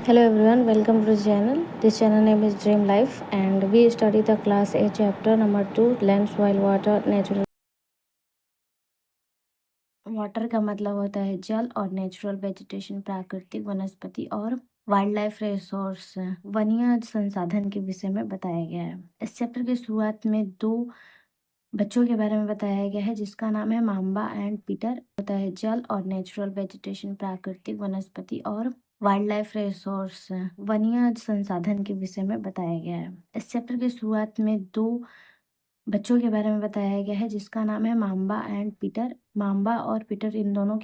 Hello everyone, welcome to this channel. This channel name is Dream Life and we study the class A chapter number 2 land, soil, water, natural. Water का मतलब होता है जल और natural vegetation प्राकृतिक वनस्पति और वाइल्ड लाइफ रिसोर्स वन्य संसाधन के विषय में बताया गया है। इस चैप्टर की शुरुआत में दो बच्चों के बारे में बताया गया है जिसका नाम है माम्बा एंड पीटर। होता है जल और नेचुरल वेजिटेशन प्राकृतिक वनस्पति और वाइल्ड लाइफ रिसोर्स वन्य संसाधन के विषय में बताया गया है। इस चैप्टर की शुरुआत में दो बच्चों के बारे में बताया गया है जिसका नाम है माम्बा एंड पीटर। माम्बा और पीटर इन दोनों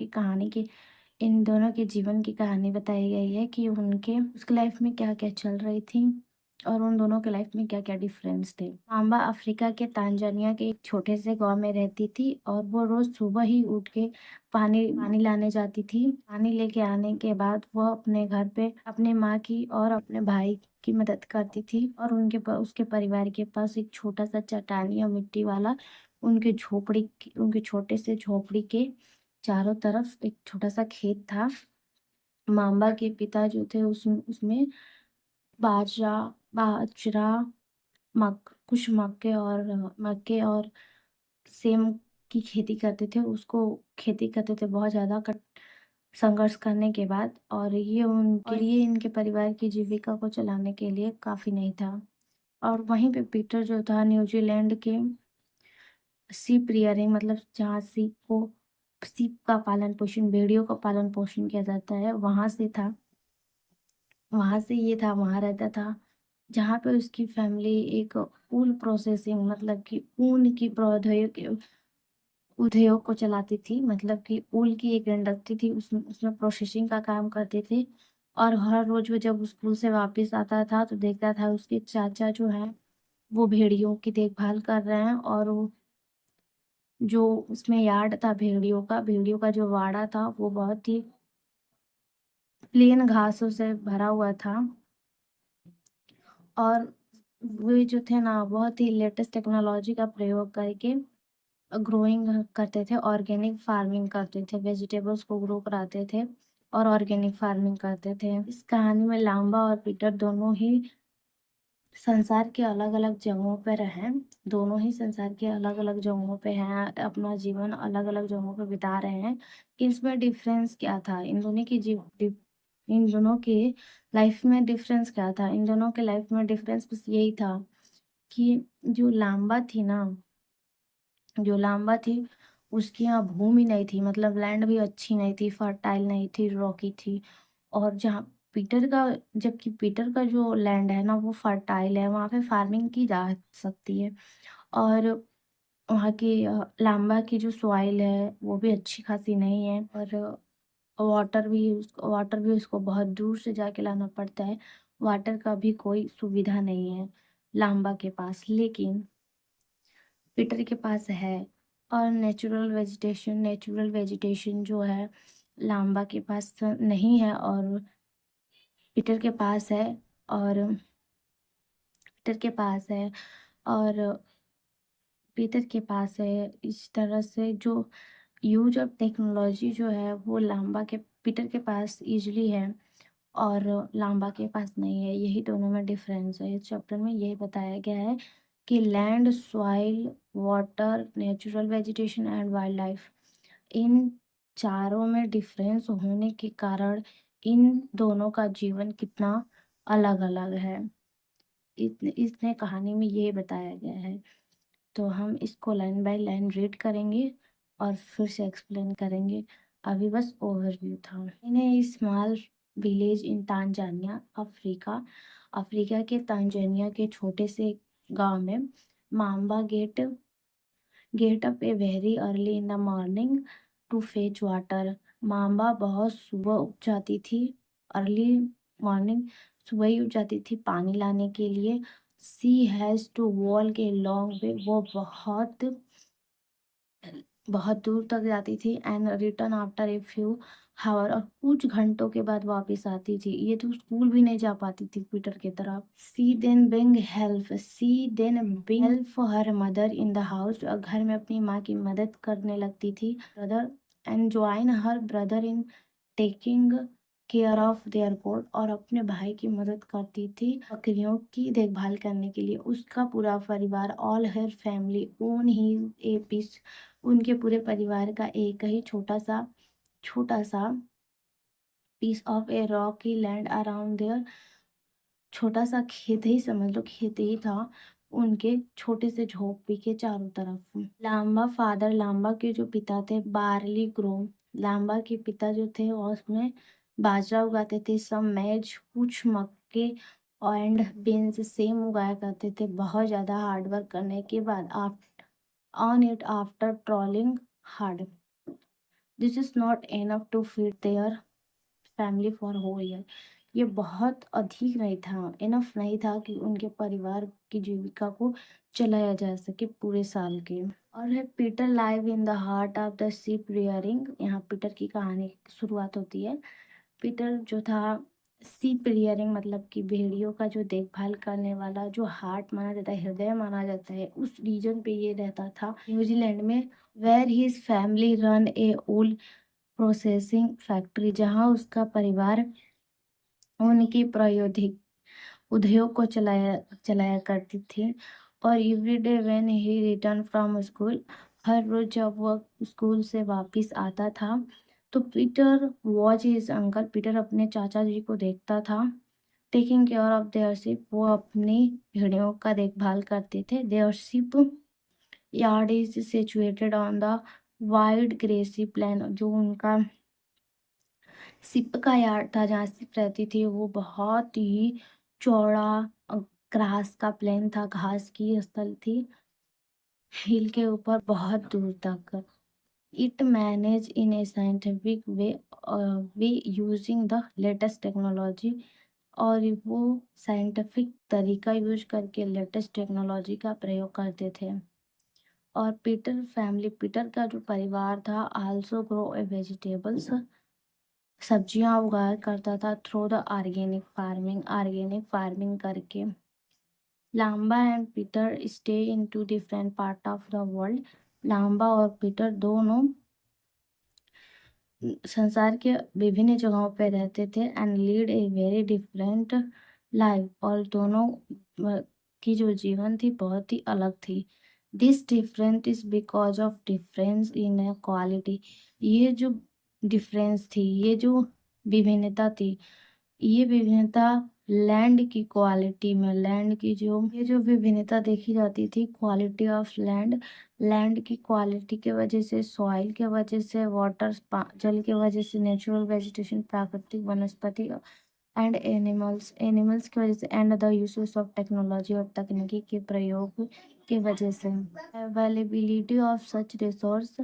के जीवन की कहानी बताई गई है कि उसकी लाइफ में क्या क्या चल रही थी और उन दोनों के लाइफ में क्या क्या डिफरेंस थे। माम्बा अफ्रीका के तांजानिया के एक छोटे से गांव में रहती थी और वो रोज सुबह ही उठ के पानी पानी लाने जाती थी। पानी लेके आने के बाद वो अपने घर पे अपने माँ की और अपने भाई की मदद करती थी और उसके परिवार के पास एक छोटा सा चट्टानी और मिट्टी वाला उनके छोटे से झोपड़ी के चारों तरफ एक छोटा सा खेत था। माम्बा के पिता जो थे उसमें बाजरा बाजरा कुछ मक्के और सेम की खेती करते थे। उसको खेती करते थे बहुत ज़्यादा संघर्ष करने के बाद और ये इनके परिवार की जीविका को चलाने के लिए काफ़ी नहीं था। और वहीं पे पीटर जो था न्यूजीलैंड के सीप रियरिंग मतलब जहाँ सीप का पालन पोषण भेड़ियों का पालन पोषण किया जाता है वहाँ रहता था जहाँ पे उसकी फैमिली एक ऊल प्रोसेसिंग मतलब कि ऊन की प्रौद्योगिकी उद्योग को चलाती थी। मतलब कि ऊल की एक इंडस्ट्री थी उसमें प्रोसेसिंग का काम करते थे। और हर रोज वो जब स्कूल से वापस आता था तो देखता था उसके चाचा जो है वो भेड़ियों की देखभाल कर रहे हैं और वो जो उसमें यार्ड था भेड़ियों का जो वाड़ा था वो बहुत ही प्लेन घासों से भरा हुआ था। और वे जो थे ना बहुत ही लेटेस्ट टेक्नोलॉजी का प्रयोग करके ग्रोइंग करते थे, ऑर्गेनिक फार्मिंग करते थे, वेजिटेबल्स को ग्रो कराते थे और ऑर्गेनिक फार्मिंग करते थे। इस कहानी में लांबा और पीटर दोनों ही संसार के अलग अलग जगहों पर हैं। दोनों ही संसार के अलग अलग जगहों पे हैं, अपना जीवन अलग अलग जगहों पे बिता रहे हैं। इसमें डिफरेंस क्या था इन दोनों के लाइफ में डिफरेंस क्या था? इन दोनों के लाइफ में डिफरेंस बस यही था कि जो लांबा थी उसकी यहाँ भूमि नहीं थी, मतलब लैंड भी अच्छी नहीं थी, फर्टाइल नहीं थी, रॉकी थी। और जहाँ पीटर का जबकि पीटर का जो लैंड है ना वो फर्टाइल है, वहाँ पे फार्मिंग की जा सकती है। और वहाँ की लांबा की जो सॉइल है वो भी अच्छी खासी नहीं है और वाटर भी उसको बहुत दूर से जाके लाना पड़ता है। वाटर का भी कोई सुविधा नहीं है लांबा के पास, लेकिन पीटर के पास है। और नेचुरल वेजिटेशन जो है लांबा के पास नहीं है और पीटर के पास है। और पीटर के पास है और पीटर के पास है। इस तरह से जो यूज ऑफ टेक्नोलॉजी जो है वो पीटर के पास इजली है और लांबा के पास नहीं है। यही दोनों में डिफरेंस है। इस चैप्टर में यही बताया गया है कि land, soil, water, natural vegetation and wild life, इन चारों में डिफरेंस होने के कारण इन दोनों का जीवन कितना अलग अलग है। इसने कहानी में ये बताया गया है। तो हम इसको लाइन बाय लाइन रीड करेंगे और फिर से एक्सप्लेन करेंगे। अभी बस ओवरव्यू था। In a small village in Tanzania Africa, Africa के तांजानिया के छोटे से गांव में Mamba get up a very early in the morning to fetch water. Mamba बहुत सुबह उठ जाती थी। अर्ली मॉर्निंग, सुबह ही उठ जाती थी पानी लाने के लिए। She has to walk a long way, वो बहुत दूर तक जाती थी। And return after a few hour, और कुछ घंटों के बाद वापस आती थी। ये तो स्कूल भी नहीं जा पाती थी पीटर की तरफ। She then being help her mother in the house, घर में अपनी माँ की मदद करने लगती थी। Brother and join her brother in taking care of their goat और अपने भाई की मदद करती थी बकरियों की देखभाल करने के लिए। उसका पूरा परिवार, ऑल हर फैमिली ओन ही ए पीस, उनके पूरे परिवार का एक ही छोटा सा piece of a rocky land around there, छोटा सा खेत ही समझ लो, खेत ही था उनके छोटे से झोपड़ी के चारों तरफ। लांबा फादर, लांबा के जो पिता थे, बारली ग्रो, लांबा के पिता जो थे और उसमें बाजरा उगाते थे, सब मैज, कुछ मक्के एंड बीन्स सेम उगाया करते थे। बहुत ज़्यादा हार्डवर्क करने के बाद on it after toiling hard, this is not enough to feed their family for whole year. ये बहुत अधिक नहीं था, इनफ नहीं था कि उनके परिवार की जीविका को चलाया जा सके पूरे साल के। और है Peter live in the heart of the ship rearing, यहाँ पीटर की कहानी की शुरुआत होती है। पीटर जो था सीप रियरिंग मतलब कि भेड़ियों का जो देखभाल करने वाला, जो हार्ट माना जाता है, हृदय माना जाता है, उस रीजन पे ये रहता था न्यूजीलैंड में। Where his family run a wool processing factory, जहाँ उसका परिवार उनकी प्रायोगिक उद्योग को चलाया चलाया करती थी। और everyday when he return from school, हर रोज जब वह स्कूल से वापस आता था तो Peter watch his uncle, Peter अपने चाचा जी को देखता था। Taking care of their sheep, वो अपनी भेड़ियों का देखभाल करते थे। Their sheep yard is situated on the wide grassy plain, जो उनका सिप का यार्ड था जहाँ सिप रहती थी, वो बहुत ही चौड़ा ग्रास का प्लेन था, घास की स्थल थी, हिल के ऊपर बहुत दूर तक। It manage in A scientific way using the latest technology, और वो साइंटिफिक तरीका यूज करके लेटेस्ट टेक्नोलॉजी का प्रयोग करते थे। और पीटर फैमिली, पीटर का जो परिवार था, आल्सो ग्रो ए वेजिटेबल्स, सब्जियां उगाया करता था थ्रू द ऑर्गेनिक फार्मिंग करके। Lamba and Peter stay in two different part of the world, Lamba और पीटर दोनों संसार के विभिन्न जगहों पर रहते थे। And lead a very different life, और दोनों की जो जीवन थी बहुत ही अलग थी। This different is because of difference in quality, ये जो डिफरेंस थी, ये जो विभिन्नता थी, ये विभिन्नता लैंड की क्वालिटी में, लैंड की जो ये जो विभिन्नता देखी जाती थी, क्वालिटी ऑफ लैंड, लैंड की क्वालिटी के वजह से, सॉइल के वजह से, वाटर जल के वजह से, नेचुरल वेजिटेशन प्राकृतिक वनस्पति एंड एनिमल्स की वजह से, and the uses of technology और तकनीकी के प्रयोग के वजह से। अवेलेबिलिटी ऑफ सच रिसोर्स,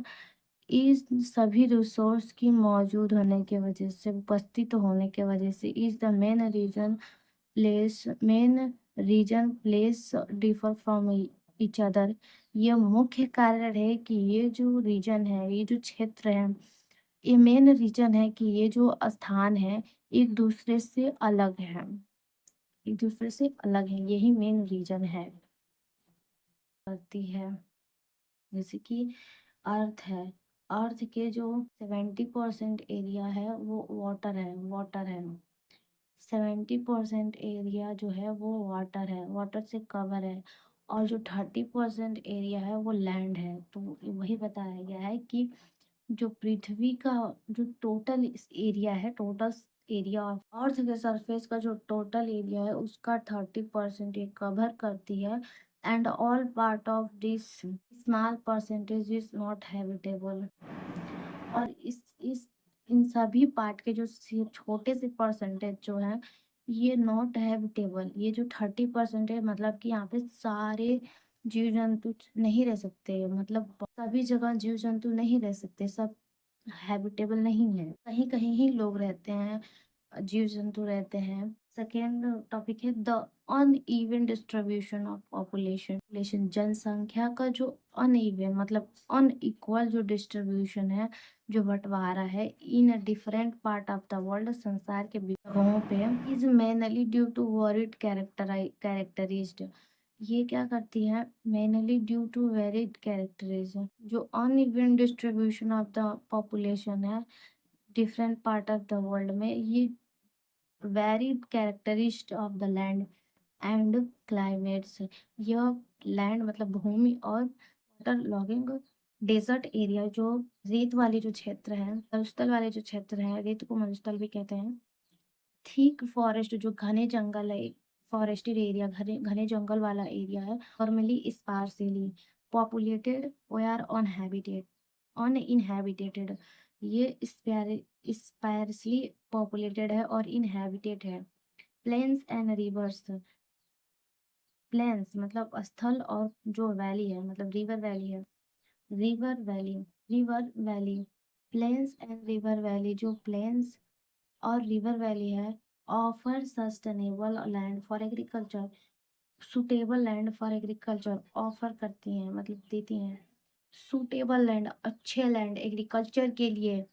इस सभी रिसोर्स की मौजूद होने की वजह से, उपस्थित होने की वजह से, is the main reason place differ from each other, ये मुख्य कारण है कि ये जो रीजन है, ये जो क्षेत्र है, ये मेन रीजन है कि ये जो स्थान है एक दूसरे से अलग है, एक दूसरे से अलग है, यही मेन रीजन है करती है। जैसे कि अर्थ है, अर्थ के जो 70% एरिया है वो वाटर है 70% एरिया जो है वो वाटर से कवर है, और जो 30% एरिया है वो लैंड है। तो वही बताया गया है कि जो पृथ्वी का जो टोटल एरिया है, टोटल एरिया ऑफ अर्थ के सरफेस का जो टोटल एरिया है उसका 30% ये कवर करती है। And all part of this small percentage is not habitable, और इस इन सभी पार्ट के जो छोटे से परसेंटेज जो है ये नॉट हैबिटेबल, ये जो 30% है मतलब कि यहाँ पे सारे जीव जंतु नहीं रह सकते, मतलब सभी जगह जीव जंतु नहीं रह सकते, सब हैबिटेबल नहीं है, कहीं कहीं ही लोग रहते हैं, जीव जंतु रहते हैं। सेकेंड टॉपिक है the uneven distribution of population, जनसंख्या का जो अनइवन मतलब अनइक्वल जो डिस्ट्रीब्यूशन है, जो बंटवारा है in different part of the world, संसार के जगहों पे, is mainly due to varied characteristics, ये क्या करती है, mainly due to varied characteristics, जो uneven distribution of the population है, different part of the world में ये varied characteristics of the land and climates. यह लैंड मतलब भूमि और वाटर लॉगिंग डेजर्ट एरिया जो रेत वाले जो क्षेत्र हैं, मरुस्थल वाले जो क्षेत्र हैं, रेत को मरुस्थल भी कहते हैं। थिक फॉरेस्ट जो घने जंगल है, फॉरेस्टेड एरिया, घने घने जंगल वाला एरिया है। नॉर्मली स्पार्सली पॉपुलेटेड और अनइनहैबिटेड। ये स्पार्सली पॉपुलेटेड है और इनहैबिटेड है। प्लेन्स एंड रिवर्स, प्लेन्स मतलब स्थल और जो वैली है मतलब रिवर वैली है, river valley, river valley, plains and river valley जो प्लेन्स और रिवर वैली है offer sustainable land for agriculture, suitable land for agriculture offer करती हैं मतलब देती हैं सुटेबल लैंड, अच्छे लैंड एग्रीकल्चर के लिए।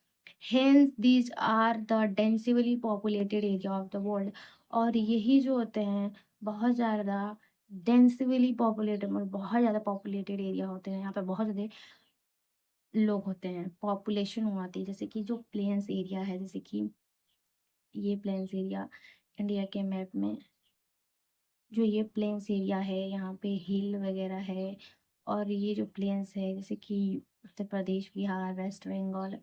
Hence these are the densely populated area of the world. और यही जो होते हैं बहुत ज़्यादा डेंसिवली पॉपुलेटेड मतलब बहुत ज़्यादा पॉपुलेटेड एरिया होते हैं, यहाँ पे बहुत ज़्यादा लोग होते हैं, पॉपुलेशन हो आती है। जैसे कि जो प्लेन्स एरिया है, जैसे कि ये प्लेन्स एरिया इंडिया के मैप में जो ये प्लेन्स एरिया है यहाँ पे हिल वगैरह है। और ये जो प्लेन्स है जैसे कि उत्तर प्रदेश, बिहार, वेस्ट बंगाल,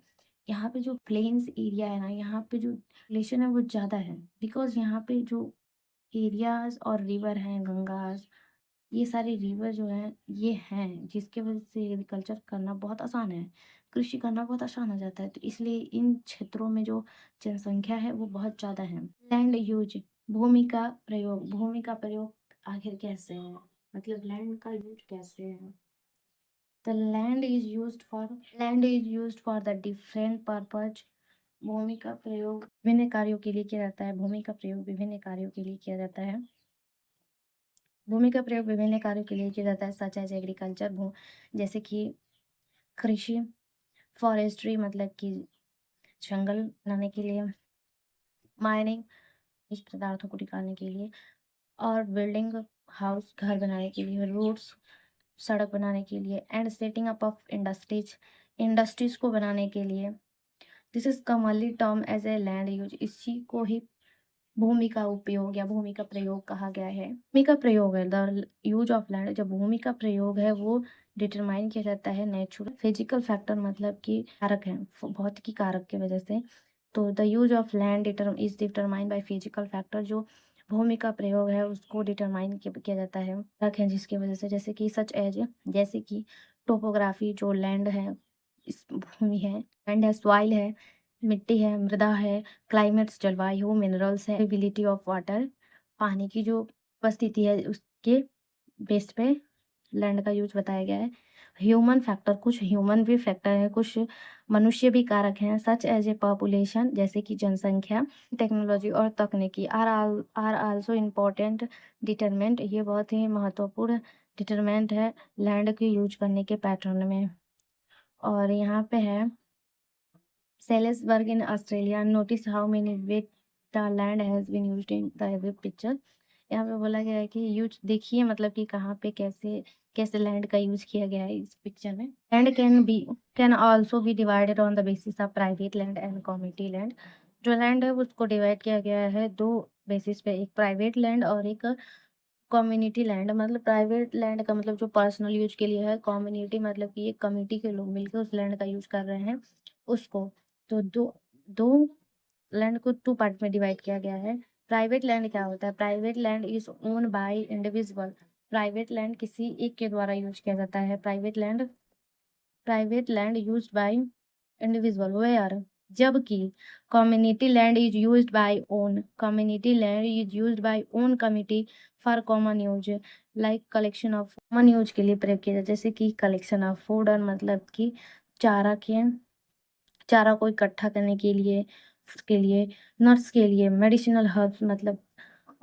यहाँ पे जो प्लेन्स एरिया है ना, यहाँ पे जो पॉपुलेशन है वो ज़्यादा है। बिकॉज यहाँ पे जो एरियाज और रिवर हैं, गंगास, ये सारे रिवर जो हैं ये हैं जिसके वजह से एग्रीकल्चर करना बहुत आसान है, कृषि करना बहुत आसान हो जाता है। तो इसलिए इन क्षेत्रों में जो जनसंख्या है वो बहुत ज़्यादा है। लैंड यूज, भूमि का प्रयोग, भूमि का प्रयोग आखिर कैसे है, मतलब लैंड का यूज कैसे है। The land is used for the different purpose. भूमि का प्रयोग विभिन्न कार्यों के लिए किया जाता है, भूमि का प्रयोग विभिन्न कार्यों के लिए किया जाता है, भूमि का प्रयोग विभिन्न कार्यों के लिए किया जाता है सच एज एग्रीकल्चर, भू जैसे कि कृषि, फॉरेस्ट्री मतलब कि जंगल बनाने के लिए, माइनिंग इस पदार्थों को निकालने के लिए, और बिल्डिंग हाउस घर बनाने के लिए, रोड्स सड़क बनाने के लिए, and setting up of industries industries को बनाने के लिए। This is commonly term as a land use. इसी को ही भूमि का उपयोग या भूमि का प्रयोग कहा गया है। भूमि का प्रयोग है द यूज ऑफ लैंड। जब भूमि का प्रयोग है वो डिटरमाइन किया जाता है नेचुरल फिजिकल फैक्टर मतलब कि कारक है, भौतिकी कारक की वजह से। तो the use of land is determine by physical factor. जो भूमि का प्रयोग है उसको डिटरमाइन किया जाता है कारक है जिसकी वजह से, जैसे कि सच एज, जैसे कि टोपोग्राफी जो लैंड है, इस भूमि है, लैंड है, सॉइल है, मिट्टी है, मृदा है, क्लाइमेट्स जलवायु, मिनरल्स है, अवेलेबिलिटी ऑफ वाटर, पानी की जो उपस्थिति है उसके बेस पे लैंड का यूज बताया गया है। ह्यूमन फैक्टर, कुछ ह्यूमन भी फैक्टर है, कुछ मनुष्य भी कारक हैं सच एज ए पॉपुलेशन जैसे कि जनसंख्या, टेक्नोलॉजी और तकनीकी आर आल्सो इम्पोर्टेंट डिटरमेंट। ये बहुत ही महत्वपूर्ण डिटरमेंट है लैंड के यूज करने के पैटर्न में। और यहाँ पे है Salisbury in Australia, notice how many ways the land has been used in the above picture. यहाँ पे बोला गया है कि यूज देखिए मतलब कि कहाँ पे कैसे कैसे लैंड का यूज किया गया है इस पिक्चर में। Land can also be divided on the basis of private land and community land. जो लैंड है उसको डिवाइड किया गया है दो बेसिस पे, एक प्राइवेट लैंड और एक कम्युनिटी लैंड। मतलब प्राइवेट लैंड का मतलब जो पर्सनल यूज के लिए है, कम्युनिटी मतलब कि एक कम्युनिटी के लोग मिलकर उस लैंड का यूज कर रहे हैं उसको। तो दो दो लैंड को टू पार्ट में डिवाइड किया गया है। प्राइवेट लैंड क्या होता है? Private land is own by individual. Private land किसी एक के द्वारा यूज किया जाता है। Private land use by individual where, जबकि community land is used by own committee for common use, like collection of common use के लिए प्रयोग किया जाता है, जैसे कि कलेक्शन ऑफ फूड और मतलब कि चारा के चारा को इकट्ठा करने के लिए, उसके लिए नट्स के लिए, मेडिसिनल हर्ब्स मतलब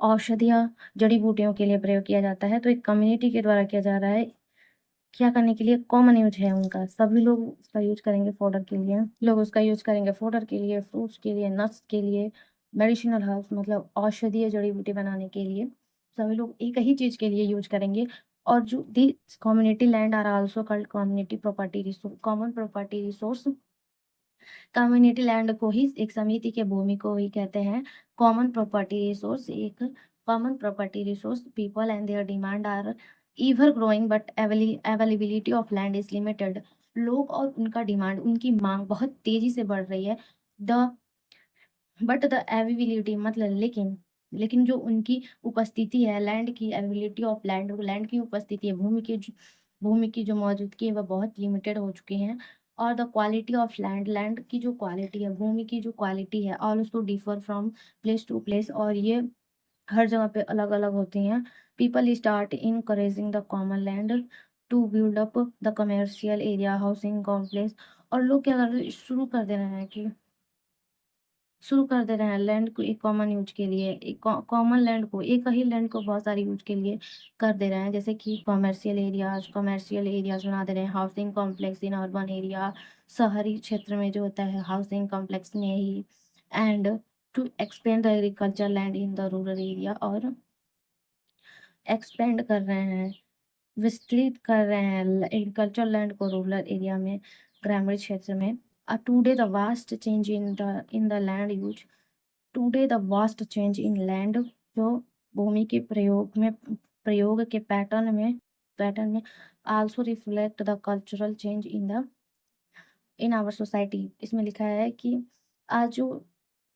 औषधियाँ जड़ी बूटियों के लिए प्रयोग किया जाता है। तो एक कम्युनिटी के द्वारा किया जा रहा है, क्या करने के लिए? कॉमन यूज है उनका, सभी लोग उसका यूज करेंगे फॉडर के लिए, लोग उसका यूज करेंगे फॉडर के लिए, फ्रूट्स के लिए, नट्स के लिए, मेडिसिनल हर्ब्स मतलब औषधीय जड़ी बूटी बनाने के लिए सभी लोग एक ही चीज के लिए यूज करेंगे। और जो the community land are also called community property resource, common property resource community land को ही, एक समिति के भूमि को ही कहते हैं कॉमन प्रॉपर्टी रिसोर्स। एक common property resource, people and their demand are ever growing but availability of land is limited। लोग और उनका डिमांड, उनकी मांग बहुत तेजी से बढ़ रही है। द बट द अवेबिलिटी मतलब लेकिन जो उनकी उपस्थिति है, लैंड की अवेबिलिटी ऑफ लैंड, लैंड की उपस्थिति है, भूमि की जो मौजूदगी है वह बहुत लिमिटेड हो चुकी है। और the quality of land, land की जो क्वालिटी है, भूमि की जो क्वालिटी है, also differ from place to place, और ये हर जगह पे अलग अलग होती हैं। People start encouraging the common land to build up the commercial area, housing complex. और लोग क्या कर रहे हैं, शुरू कर दे रहे हैं लैंड को एक कॉमन यूज के लिए, एक कॉमन लैंड को, एक ही लैंड को बहुत सारी यूज के लिए कर दे रहे हैं। जैसे कि कमर्शियल एरियाज बना दे रहे हैं, housing complex in urban area, शहरी क्षेत्र में जो होता है हाउसिंग कॉम्प्लेक्स में ही। And to expand the agriculture land in the rural area, और एक्सपेंड कर रहे हैं, विस्तृत कर रहे हैं एग्रीकल्चर लैंड को रूरल एरिया में, ग्रामीण क्षेत्र में। Today the vast change in the land use, today the vast change in land, जो भूमि के प्रयोग के पैटर्न में also reflect the cultural change in our society. इसमें लिखा है कि आज जो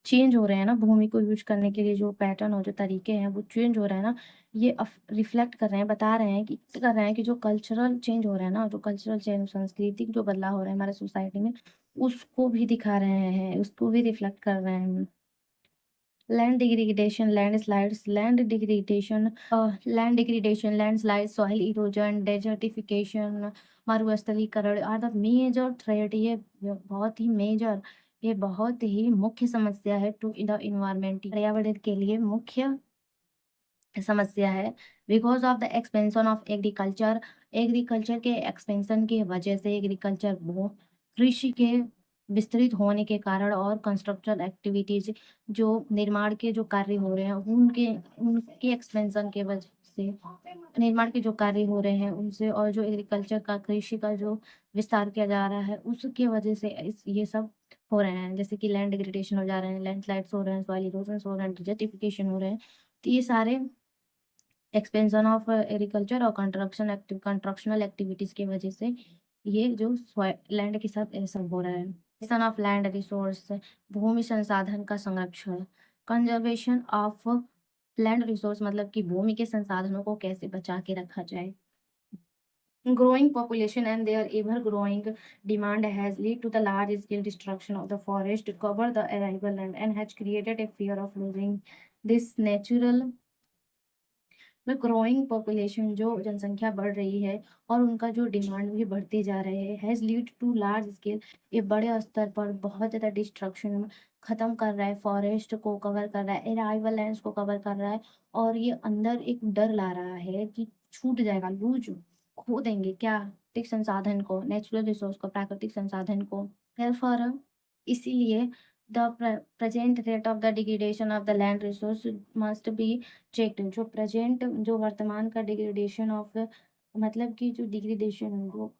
चेंज हो रहे हैं ना, भूमि को यूज करने के लिए जो पैटर्न और जो तरीके हैं वो चेंज हो रहे हैं ना, ये रिफ्लेक्ट कर रहे हैं, बता रहे हैं कि कर रहे हैं कि जो कल्चरल चेंज हो रहा है ना, जो कल्चरल चेंज, सांस्कृतिक जो बदलाव हो रहे हैं हमारे सोसाइटी में, उसको भी दिखा रहे हैं, उसको भी रिफ्लेक्ट कर रहे हैं। Land degradation, landslide, soil erosion, desertification, मरुस्थलीकरण आर द मेजर थ्रेट। ये बहुत ही मुख्य समस्या है टू द इन्वायरमेंट, पर्यावरण के लिए मुख्य समस्या है। Because of the expansion of agriculture के एक्सपेंशन की वजह से, कृषि के विस्तृत होने के कारण, और कंस्ट्रक्शन एक्टिविटीज, जो निर्माण के जो कार्य हो रहे हैं उनके उनके एक्सपेंशन के वजह से, निर्माण के जो कार्य हो रहे हैं उनसे, और जो एग्रीकल्चर का, कृषि का जो विस्तार किया जा रहा है उसके वजह से ये सब हो रहे हैं। जैसे कि लैंड डिग्रेडेशन हो जा रहे हैं, लैंडस्लाइड्स हो रहे हैं, सॉइल इरोजन हो रहे हैं, डिजर्टिफिकेशन हो रहे हैं। तो ये सारे एक्सपेंशन ऑफ एग्रीकल्चर और कंस्ट्रक्शनल एक्टिविटीज की वजह से ये जो लैंड के साथ ऐसा हो रहा है। कंजर्वेशन ऑफ लैंड रिसोर्स, भूमि संसाधन का संरक्षण। कंजर्वेशन ऑफ लैंड रिसोर्स मतलब कि भूमि के संसाधनों को कैसे बचा के रखा जाए। Growing population and their ever-growing demand has led to the large-scale destruction of the forest to cover the arable land and has created a fear of losing this natural। Growing population, जो जनसंख्या बढ़ रही है और उनका जो demand भी बढ़ते जा रहे हैं, has lead to large scale, ये बड़े स्तर पर बहुत ज़्यादा डिस्ट्रक्शन, खत्म कर रहा है, फॉरेस्ट को कवर कर रहा है, एराइवल लैंड्स को कवर कर रहा है, और ये अंदर एक डर ला रहा है कि छूट जाएगा, लूज खो देंगे क्या, प्राकृतिक संसाधन को, नेचुरल रिसोर्स को, प्राकृतिक संसाधन को। Therefore, इसीलिए the present rate of the degradation of the land resource must be checked। जो वर्तमान का डिग्रेडेशन ऑफ, मतलब कि जो डिग्रेडेशन, जो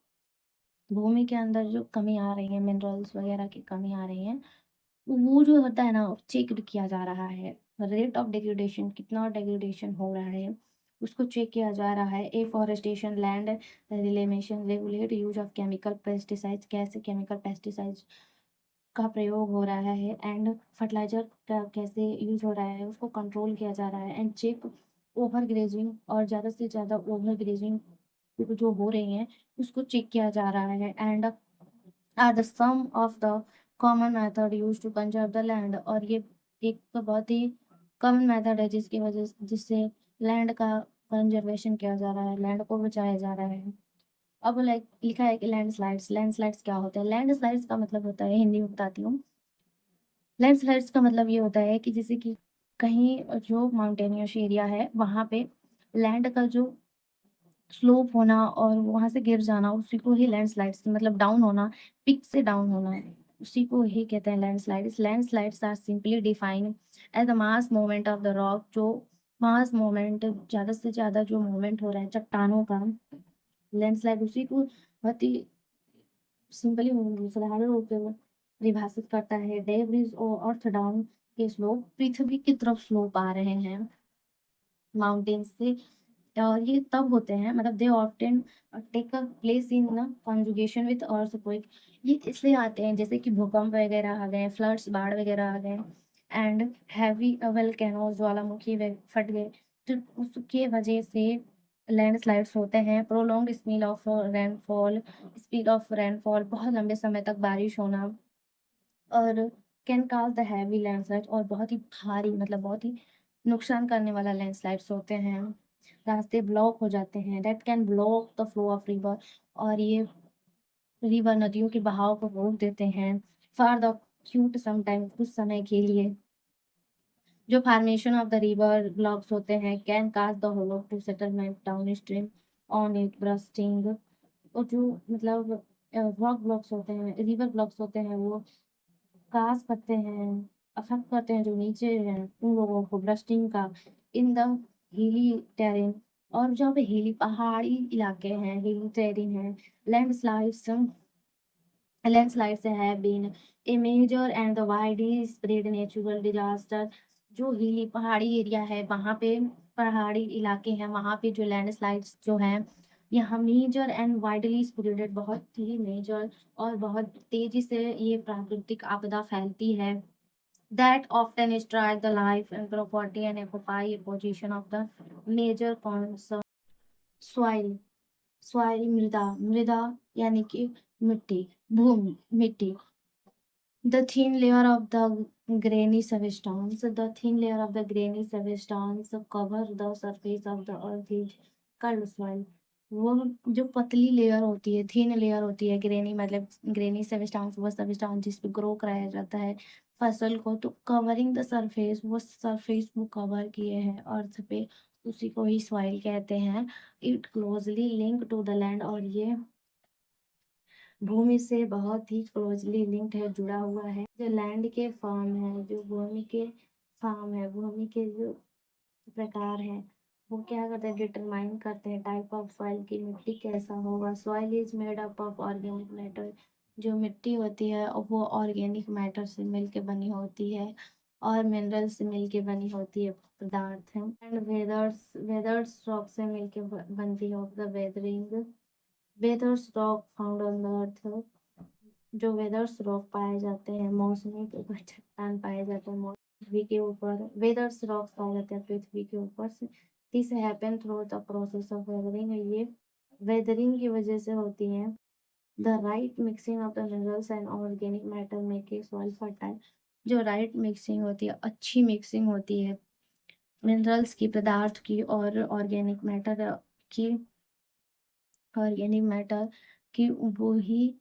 भूमि के अंदर जो कमी आ रही है, मिनरल्स वगैरह की कमी आ रही है, वो जो होता है ना, चेक किया जा रहा है। रेट ऑफ डिग्रेडेशन, कितना डिग्रेडेशन हो रहा है उसको चेक किया जा रहा है। Afforestation, land reclamation, regulate use of chemical pesticides, कैसे केमिकल पेस्टिसाइड्स का प्रयोग हो रहा है, एंड फर्टिलाइजर का कैसे यूज हो रहा है उसको कंट्रोल किया जा रहा है। एंड चेक ओवर ग्रेजिंग, और ज़्यादा से ज़्यादा ओवर ग्रेजिंग जो हो रही हैं उसको चेक किया जा रहा है। And are the some of the common method use to conserve the land, और ये एक बहुत ही कॉमन मेथड है जिससे लैंड का कंजर्वेशन किया जा रहा है, लैंड को बचाया जा रहा है। अब लाइक लिखा है कि लैंडस्लाइड्स क्या होता है। लैंडस्लाइड्स का मतलब होता है, हिंदी में बताती हूँ। लैंडस्लाइड्स का मतलब ये होता है कि जैसे कि कहीं जो माउंटेनियस एरिया है वहाँ पे लैंड का जो स्लोप होना और वहाँ से गिर जाना, उसी को ही लैंडस्लाइड्स मतलब डाउन होना, पिक से डाउन होना, उसी को ही कहते हैं landslides. Landslides are simply define as the mass movement of the rock, जो मास मूवमेंट, ज़्यादा से ज़्यादा जो मूवमेंट हो रहा है चट्टानों का, लैंडस्लाइड उसी को बहुत ही सिंपली साधारण रूप से परिभाषित करता है। डेब्रिज और अर्थ डाउन के स्लोप पृथ्वी की तरफ स्लोप आ रहे हैं माउंटेन से, और ये तब होते हैं, मतलब they often take a place in conjugation with earthquake. ये इसलिए आते हैं जैसे कि भूकंप वगैरह आ गए, फ्लड्स बाढ़ वगैरह आ गए, एंड हैवी वोल्केनोज ज्वालामुखी फट गए, तो उसके वजह से लैंडस्लाइड्स होते हैं। प्रोलॉन्ग स्पीड ऑफ रेनफॉल, बहुत लंबे समय तक बारिश होना, और can cause the heavy landslide, और बहुत ही भारी, मतलब बहुत ही नुकसान करने वाला लैंडस्लाइड्स होते हैं। रास्ते ब्लॉक हो जाते हैं, that can block the flow of river, और ये रिवर नदियों के बहाव को रोक देते हैं। फॉर द क्यूट समटाइम, कुछ समय के लिए जो formation of the river blocks होते हैं, can cause the hollow to settlement down stream on it bursting, और जो मतलब रॉक ब्लॉक्स होते हैं, रिवर ब्लॉक्स होते हैं, वो काज करते हैं, अफेक्ट करते हैं जो नीचे हैं उन लोगों को, ब्रस्टिंग का इन द हिली टेरेन, और जहाँ पे हिली पहाड़ी इलाके हैं, हिली टेरेन है, landslides landslides have been a major and the widely spread natural disaster। जो हिली पहाड़ी एरिया है, वहाँ पे पहाड़ी इलाके हैं, वहाँ पे जो लैंडस्लाइड्स जो हैं, यहाँ मेजर एंड वाइडली स्प्रेडेड, बहुत ही मेजर और बहुत तेजी से ये प्राकृतिक आपदा फैलती है। That often strike the life and property and occupy a position of the major concern। Soil, soil मृदा, मृदा यानी कि मिट्टी, भूमि, मिट्टी। The thin layer of the grainy substance, the thin layer of the grainy substance cover the surface of the earth is called soil। वो जो पतली layer होती है, थिन लेयर होती है, ग्रेनी मतलब ग्रेनी सबस्टांस, वो सबस्टांस जिस पे ग्रो कराया जाता है फसल को, तो कवरिंग द सरफेस, वो सरफेस वो कवर किए हैं अर्थ पे, उसी को ही सॉइल कहते हैं। It closely link to the land, और ये भूमि से बहुत ही क्लोजली लिंक्ड है, जुड़ा हुआ है। जो लैंड के फॉर्म है, जो भूमि के फॉर्म है, भूमि के जो प्रकार है, वो क्या करते हैं, डिटरमाइन करते हैं टाइप ऑफ सॉइल की, मिट्टी कैसा होगा। Soil is made up of organic matter, जो मिट्टी होती है वो ऑर्गेनिक मैटर से मिलके बनी होती है, और मिनरल से मिलके बनी होती है, पदार्थ है। एंड वेदर्स रॉक से मिलके बनती है of the weathering, वेदर्स rock found on the earth, जो वेदर्स रॉक पाए जाते हैं, मौसमी के ऊपर चट्टान पाए जाते हैं, पृथ्वी के ऊपर वेदर्स रॉक्स पाए जाते हैं पृथ्वी के ऊपर से। This happen through the process of weathering, ये वेदरिंग की वजह से होती है। The right mixing of the minerals and organic matter make a soil fertile, जो राइट मिक्सिंग होती है, अच्छी मिक्सिंग होती है मिनरल्स की, पदार्थ की, और की ऑर्गेनिक मैटर की, वो ही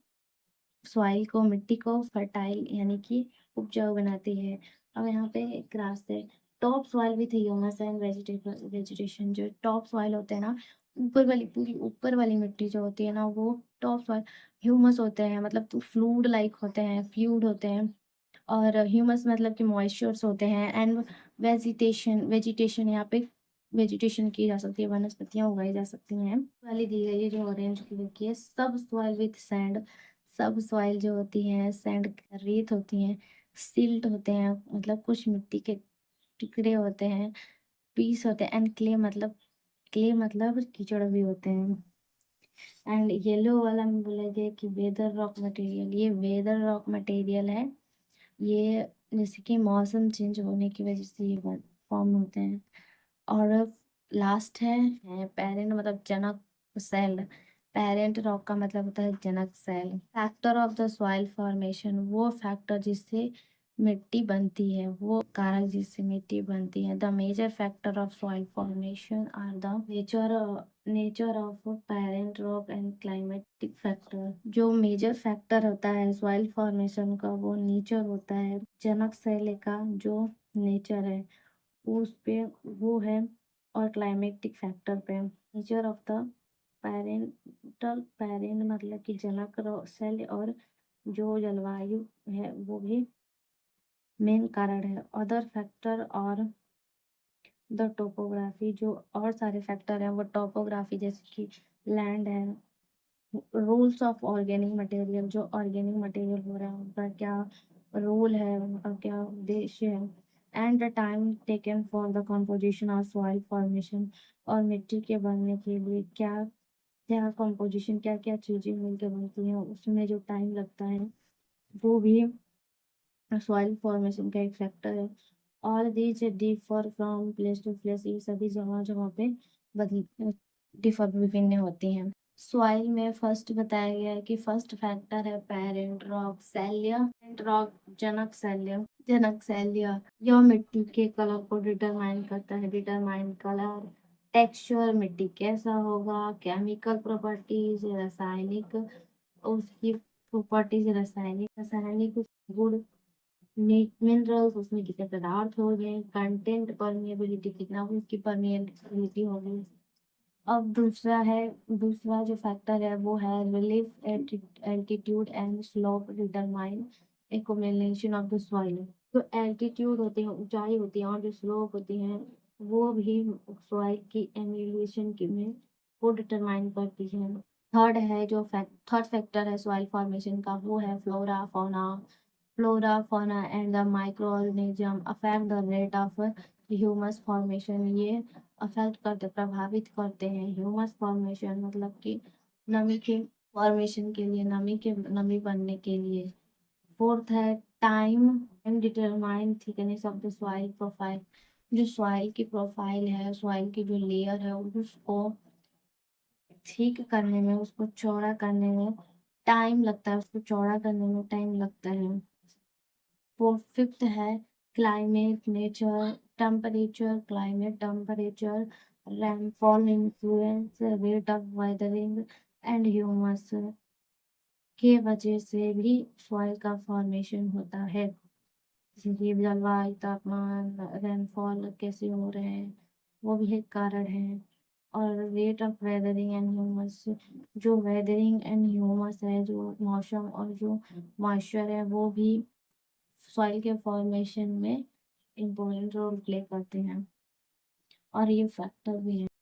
सॉइल को, मिट्टी को फर्टाइल यानी कि उपजाऊ बनाती है। अब यहाँ पे ग्रास है, top soil with humus and vegetation, जो टॉप सॉइल होते हैं ना, ऊपर वाली, पूरी ऊपर वाली मिट्टी जो होती है ना, वो टॉप सॉइल, ह्यूमस होते हैं, मतलब तो फ्लूड लाइक होते हैं, फ्लूड होते हैं, और ह्यूमस मतलब कि मॉइस्चर्स होते हैं, एंड वेजिटेशन, वेजिटेशन यहाँ पे वेजिटेशन की जा सकती है, वनस्पतियां उगाई जा सकती हैं। वाली दी गई है जो ऑरेंज कलर की है, सब सॉइल विथ सैंड, सब सॉइल जो होती है सैंड, रेत होती हैं, सिल्ट होते हैं, मतलब कुछ मिट्टी के टुकड़े होते हैं, पीस होते हैं, एंड क्ले मतलब कीचड़ भी होते हैं। एंड येलो वाला में बोला गया कि वेदर रॉक मटेरियल, ये वेदर रॉक मटेरियल है, ये जैसे कि मौसम चेंज होने की वजह से ये फॉर्म होते हैं। और लास्ट है पेरेंट, मतलब जनक सेल। पेरेंट रॉक का मतलब होता है जनक cell. Factor of the soil formation, वो फैक्टर जिससे मिट्टी बनती है, वो कारक जिससे मिट्टी बनती है। The major factor of soil formation are the nature of parent rock and climatic factor. जो मेजर फैक्टर होता है सॉइल फॉर्मेशन का, वो नेचर होता है, जनक सेल का जो नेचर है उस पे वो है, और क्लाइमेटिक फैक्टर पे। नेचर ऑफ द पेरेंट मतलब कि जनक सेल, और जो जलवायु है वो भी मेन कारण है। अदर फैक्टर और द टोपोग्राफी, जो और सारे फैक्टर हैं वो टोपोग्राफी, जैसे कि लैंड है, रूल्स ऑफ ऑर्गेनिक मटेरियल, जो ऑर्गेनिक मटेरियल हो रहा है उनका क्या रोल है, उनका क्या उद्देश्य है। And the time taken for the composition of soil formation, और मिट्टी के बनने के लिए क्या क्या कंपोजिशन, क्या क्या चीज़ें मिलकर बनती हैं, उसमें जो टाइम लगता है वो भी सॉइल फॉर्मेशन का एक फैक्टर है। All these differ from place to place, ये सभी जगह जगह पे बदल डिफर विभिन्न होती हैं। सॉइल में फर्स्ट बताया गया है कि फर्स्ट फैक्टर है पेरेंट रॉक शैल्य, पेरेंट रॉक जनक शैल्य, जनक शैल्य। यह मिट्टी के कलर को डिटरमाइन करता है, डिटरमाइन कलर, टेक्सचर, मिट्टी कैसा होगा, केमिकल प्रॉपर्टीज, रासायनिक उसकी प्रॉपर्टीज, रासायनिक रासायनिक गुण, मिनरल्स उसमें कितने पदार्थ हो गए, कंटेंट, परमिएबिलिटी कितना उसकी परमिएबिलिटी हो गई। अब दूसरा जो फैक्टर है वो है relief, altitude and slope determine accumulation of the soil. तो एल्टीट्यूड होते हैं, ऊंचाई होती है, और जो स्लोप होती हैं वो भी सॉइल की एमिलेशन की में को डिटरमाइन करती है। थर्ड फैक्टर है सॉइल फॉर्मेशन का, वो है flora fauna. Flora fauna and the microorganism affect the rate of humus formation, ये अफेक्ट करते, प्रभावित करते हैं ह्यूमस फॉर्मेशन, मतलब कि नमी के फॉर्मेशन के लिए, नमी बनने के लिए। फोर्थ है time and determine thickness of the soil profile, जो सॉइल की प्रोफाइल है, सॉइल की जो लेयर है उसको ठीक करने में, उसको चौड़ा करने में टाइम लगता है, उसको चौड़ा करने में टाइम लगता है। फिफ्थ है climate nature temperature, climate temperature, rainfall influence, rate of weathering and humus के वजह से भी सॉइल का फॉर्मेशन होता है। जैसे कि जलवायु, तापमान, रेनफॉल कैसे हो रहे हैं वो भी एक कारण है। और rate of weathering and humus, जो वेदरिंग एंड ह्यूमस है, जो मौसम और जो मॉइस्चर है, वो भी सॉइल के फॉर्मेशन में इम्पोर्टेंट रोल प्ले करते हैं, और ये फैक्टर भी है।